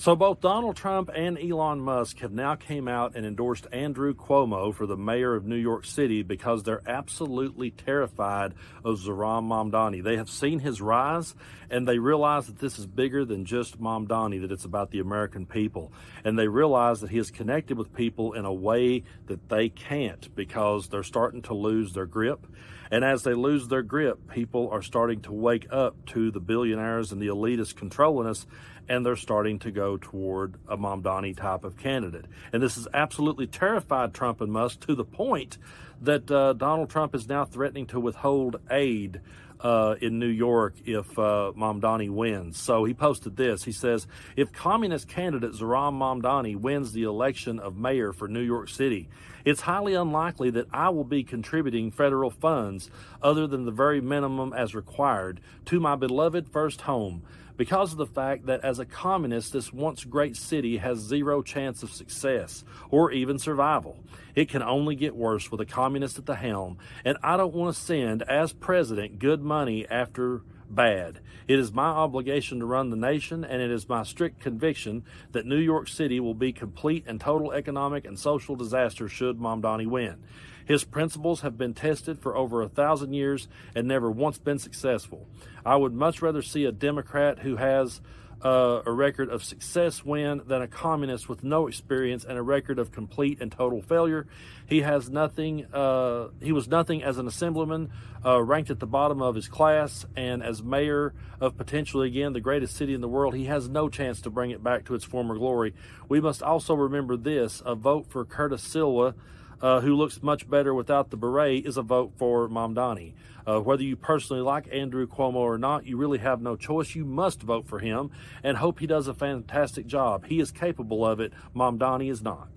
So both Donald Trump and Elon Musk have now came out and endorsed Andrew Cuomo for the mayor of New York City because they're absolutely terrified of Zohran Mamdani. They have seen his rise, and they realize that this is bigger than just Mamdani, that it's about the American people. And they realize that he is connected with people in a way that they can't, because they're starting to lose their grip. And as they lose their grip, people are starting to wake up to the billionaires and the elitists controlling us, and they're starting to go toward a Mamdani type of candidate. And this has absolutely terrified Trump and Musk to the point that Donald Trump is now threatening to withhold aid in New York if Mamdani wins. So he posted this. He says, if communist candidate Zohran Mamdani wins the election of mayor for New York City, it's highly unlikely that I will be contributing federal funds other than the very minimum as required to my beloved first home, because of the fact that as a communist, this once great city has zero chance of success or even survival. It can only get worse with a communist at the helm, and I don't want to send, as president, good money after bad. It is my obligation to run the nation, and it is my strict conviction that New York City will be complete and total economic and social disaster should Mamdani win. His principles have been tested for over 1,000 years and never once been successful. I would much rather see a Democrat who has a record of success win than a communist with no experience and a record of complete and total failure. He has nothing. He was nothing as an assemblyman, ranked at the bottom of his class, and as mayor of potentially again the greatest city in the world, he has no chance to bring it back to its former glory. We must also remember this: a vote for Curtis Silva, who looks much better without the beret, is a vote for Mamdani. Whether you personally like Andrew Cuomo or not, you really have no choice. You must vote for him and hope he does a fantastic job. He is capable of it. Mamdani is not.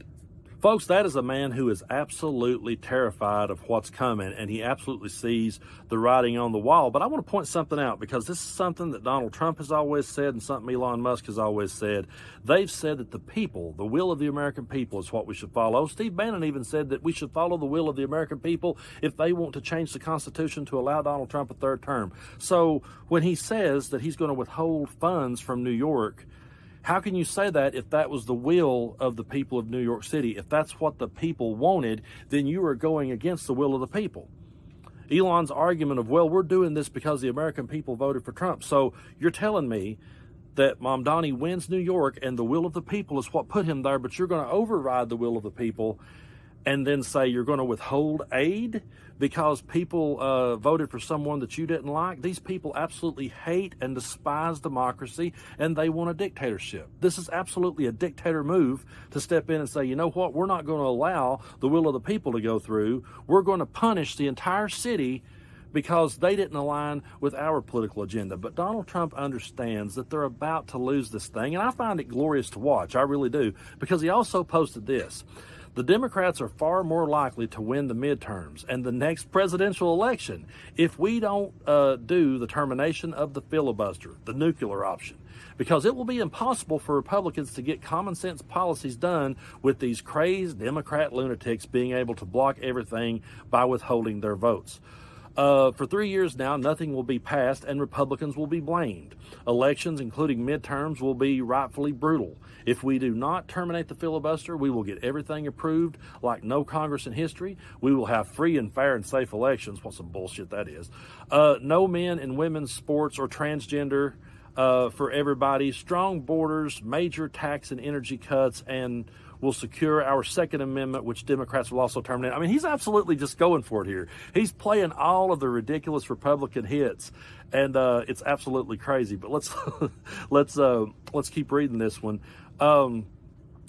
Folks, that is a man who is absolutely terrified of what's coming, and he absolutely sees the writing on the wall. But I want to point something out, because this is something that Donald Trump has always said and something Elon Musk has always said. They've said that the people, the will of the American people, is what we should follow. Steve Bannon even said that we should follow the will of the American people if they want to change the Constitution to allow Donald Trump a third term. So when he says that he's going to withhold funds from New York, how can you say that if that was the will of the people of New York City? If that's what the people wanted, then you are going against the will of the people. Elon's argument of, well, we're doing this because the American people voted for Trump. So you're telling me that Mamdani wins New York and the will of the people is what put him there, but you're going to override the will of the people and then say you're going to withhold aid because people voted for someone that you didn't like? These people absolutely hate and despise democracy, and they want a dictatorship. This is absolutely a dictator move to step in and say, you know what, we're not going to allow the will of the people to go through. We're going to punish the entire city because they didn't align with our political agenda. But Donald Trump understands that they're about to lose this thing, and I find it glorious to watch. I really do, because he also posted this. The Democrats are far more likely to win the midterms and the next presidential election if we don't do the termination of the filibuster, the nuclear option, because it will be impossible for Republicans to get common sense policies done with these crazed Democrat lunatics being able to block everything by withholding their votes. For 3 years now, nothing will be passed and Republicans will be blamed. Elections, including midterms, will be rightfully brutal. If we do not terminate the filibuster, we will get everything approved like no Congress in history. We will have free and fair and safe elections. What some bullshit that is. No men and women's sports or transgender for everybody. Strong borders, major tax and energy cuts, and will secure our Second Amendment, which Democrats will also terminate. I mean, he's absolutely just going for it here. He's playing all of the ridiculous Republican hits, and it's absolutely crazy. But let's keep reading this one.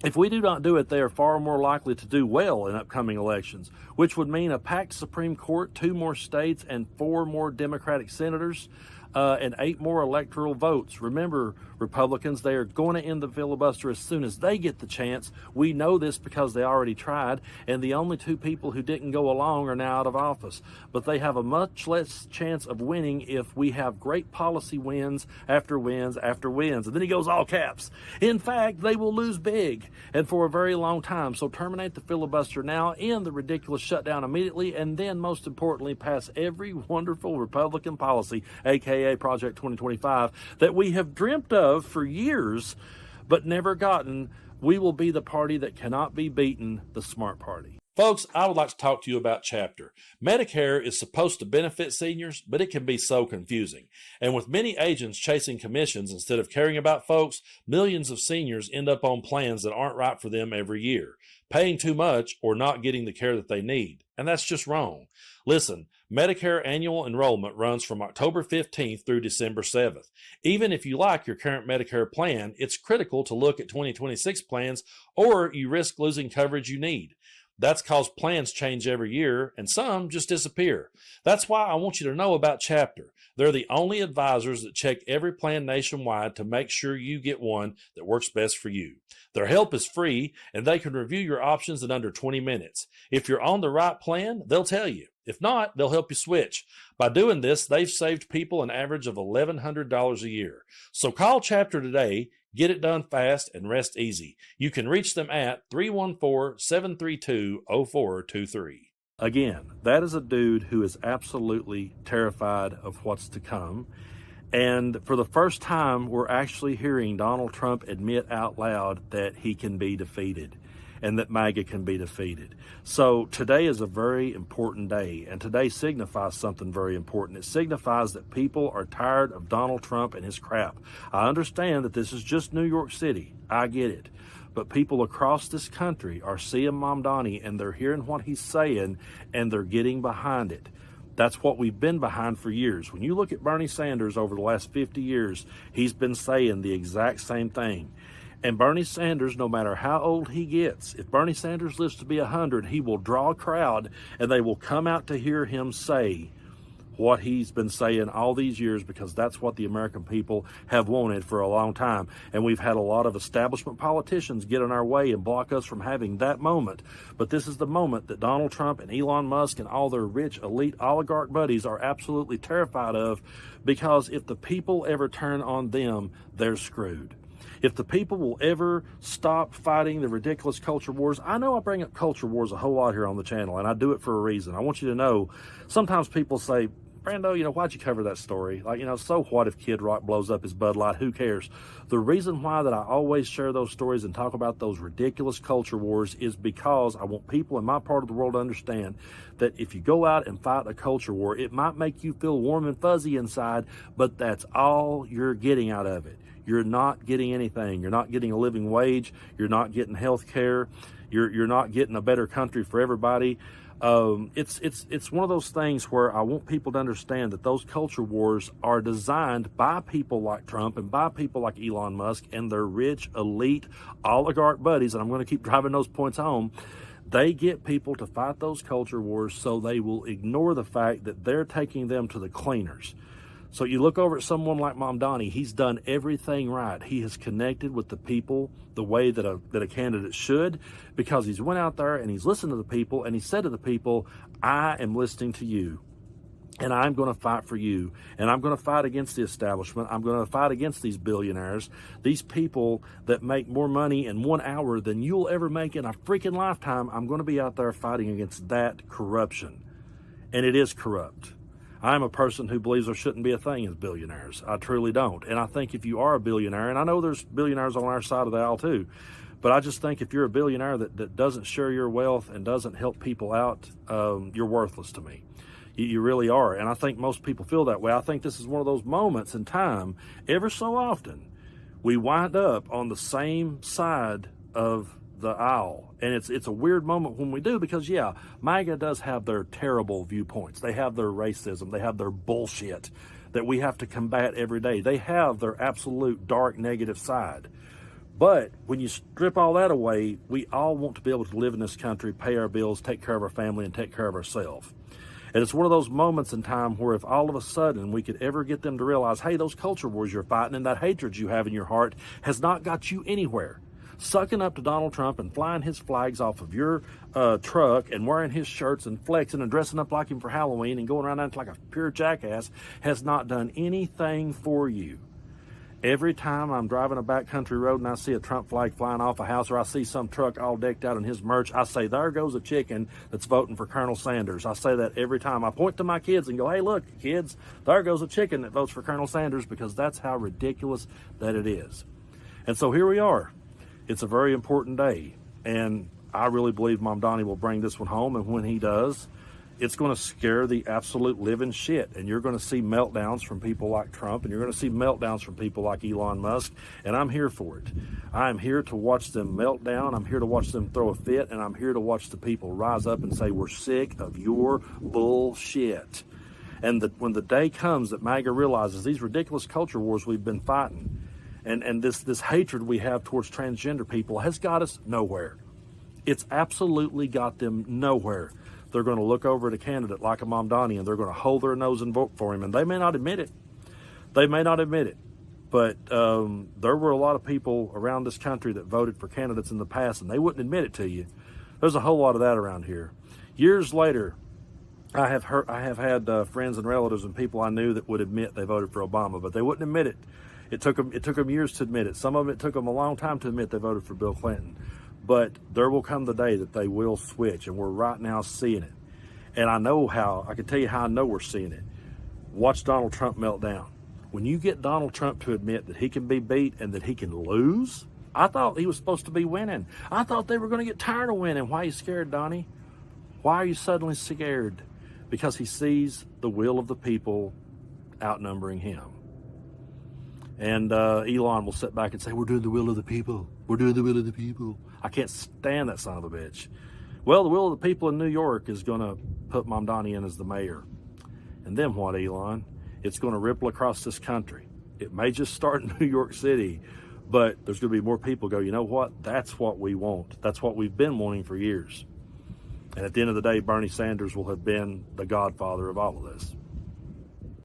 If we do not do it, they are far more likely to do well in upcoming elections, which would mean a packed Supreme Court, 2 more states, and 4 more Democratic senators, and 8 more electoral votes. Remember, Republicans, they are going to end the filibuster as soon as they get the chance. We know this because they already tried, and the only 2 people who didn't go along are now out of office. But they have a much less chance of winning if we have great policy wins after wins after wins. And then he goes all caps. In fact, they will lose big and for a very long time. So terminate the filibuster now, end the ridiculous shutdown immediately, and then most importantly, pass every wonderful Republican policy, aka Project 2025, that we have dreamt of for years, but never gotten, we will be the party that cannot be beaten, the smart party. Folks, I would like to talk to you about Chapter. Medicare is supposed to benefit seniors, but it can be so confusing. And with many agents chasing commissions instead of caring about folks, millions of seniors end up on plans that aren't right for them every year, paying too much or not getting the care that they need. And that's just wrong. Listen, Medicare annual enrollment runs from October 15th through December 7th. Even if you like your current Medicare plan, it's critical to look at 2026 plans or you risk losing coverage you need. That's because plans change every year, and some just disappear. That's why I want you to know about Chapter. They're the only advisors that check every plan nationwide to make sure you get one that works best for you. Their help is free, and they can review your options in under 20 minutes. If you're on the right plan, they'll tell you. If not, they'll help you switch. By doing this, they've saved people an average of $1,100 a year. So call Chapter today. Get it done fast and rest easy. You can reach them at 314-732-0423. Again, that is a dude who is absolutely terrified of what's to come. And for the first time, we're actually hearing Donald Trump admit out loud that he can be defeated and that MAGA can be defeated. So today is a very important day, and today signifies something very important. It signifies that people are tired of Donald Trump and his crap. I understand that this is just New York City. I get it. But people across this country are seeing Mamdani, and they're hearing what he's saying, and they're getting behind it. That's what we've been behind for years. When you look at Bernie Sanders over the last 50 years, he's been saying the exact same thing. And Bernie Sanders, no matter how old he gets, if Bernie Sanders lives to be 100, he will draw a crowd and they will come out to hear him say what he's been saying all these years, because that's what the American people have wanted for a long time. And we've had a lot of establishment politicians get in our way and block us from having that moment. But this is the moment that Donald Trump and Elon Musk and all their rich elite oligarch buddies are absolutely terrified of, because if the people ever turn on them, they're screwed. If the people will ever stop fighting the ridiculous culture wars, I know I bring up culture wars a whole lot here on the channel, and I do it for a reason. I want you to know, sometimes people say, Brando, why'd you cover that story? So what if Kid Rock blows up his Bud Light? Who cares? The reason why that I always share those stories and talk about those ridiculous culture wars is because I want people in my part of the world to understand that if you go out and fight a culture war, it might make you feel warm and fuzzy inside, but that's all you're getting out of it. You're not getting anything. You're not getting a living wage. You're not getting health care. You're not getting a better country for everybody. It's one of those things where I want people to understand that those culture wars are designed by people like Trump and by people like Elon Musk and their rich, elite, oligarch buddies, and I'm going to keep driving those points home. They get people to fight those culture wars so they will ignore the fact that they're taking them to the cleaners. So you look over at someone like Mamdani, he's done everything right. He has connected with the people the way that a candidate should, because he's went out there and he's listened to the people and he said to the people, I am listening to you and I'm going to fight for you, and I'm going to fight against the establishment. I'm going to fight against these billionaires, these people that make more money in 1 hour than you'll ever make in a freaking lifetime. I'm going to be out there fighting against that corruption, and it is corrupt. I'm a person who believes there shouldn't be a thing as billionaires. I truly don't. And I think if you are a billionaire, and I know there's billionaires on our side of the aisle too, but I just think if you're a billionaire that doesn't share your wealth and doesn't help people out, you're worthless to me. You really are. And I think most people feel that way. I think this is one of those moments in time, ever so often, we wind up on the same side of the aisle. And it's a weird moment when we do, because yeah, MAGA does have their terrible viewpoints. They have their racism. They have their bullshit that we have to combat every day. They have their absolute dark negative side. But when you strip all that away, we all want to be able to live in this country, pay our bills, take care of our family, and take care of ourselves. And it's one of those moments in time where if all of a sudden we could ever get them to realize, hey, those culture wars you're fighting and that hatred you have in your heart has not got you anywhere. Sucking up to Donald Trump and flying his flags off of your truck and wearing his shirts and flexing and dressing up like him for Halloween and going around acting like a pure jackass has not done anything for you. Every time I'm driving a backcountry road and I see a Trump flag flying off a house, or I see some truck all decked out in his merch, I say, there goes a chicken that's voting for Colonel Sanders. I say that every time. I point to my kids and go, hey, look, kids, there goes a chicken that votes for Colonel Sanders, because that's how ridiculous that it is. And so here we are. It's a very important day. And I really believe Mamdani will bring this one home. And when he does, it's going to scare the absolute living shit. And you're going to see meltdowns from people like Trump, and you're going to see meltdowns from people like Elon Musk. And I'm here for it. I'm here to watch them melt down. I'm here to watch them throw a fit. And I'm here to watch the people rise up and say, we're sick of your bullshit. And when the day comes that MAGA realizes these ridiculous culture wars we've been fighting, and this hatred we have towards transgender people has got us nowhere. It's absolutely got them nowhere. They're going to look over at a candidate like a Mamdani, and they're going to hold their nose and vote for him. And they may not admit it. They may not admit it. But there were a lot of people around this country that voted for candidates in the past, and they wouldn't admit it to you. There's a whole lot of that around here. Years later, I have had friends and relatives and people I knew that would admit they voted for Obama, but they wouldn't admit it. It took them years to admit it. Some of it took them a long time to admit they voted for Bill Clinton. But there will come the day that they will switch, and we're right now seeing it. And I can tell you how I know we're seeing it. Watch Donald Trump melt down. When you get Donald Trump to admit that he can be beat and that he can lose, I thought he was supposed to be winning. I thought they were going to get tired of winning. Why are you scared, Donnie? Why are you suddenly scared? Because he sees the will of the people outnumbering him. And Elon will sit back and say, we're doing the will of the people. We're doing the will of the people. I can't stand that son of a bitch. Well, the will of the people in New York is going to put Mamdani in as the mayor. And then what, Elon? It's going to ripple across this country. It may just start in New York City, but there's going to be more people go, you know what? That's what we want. That's what we've been wanting for years. And at the end of the day, Bernie Sanders will have been the godfather of all of this.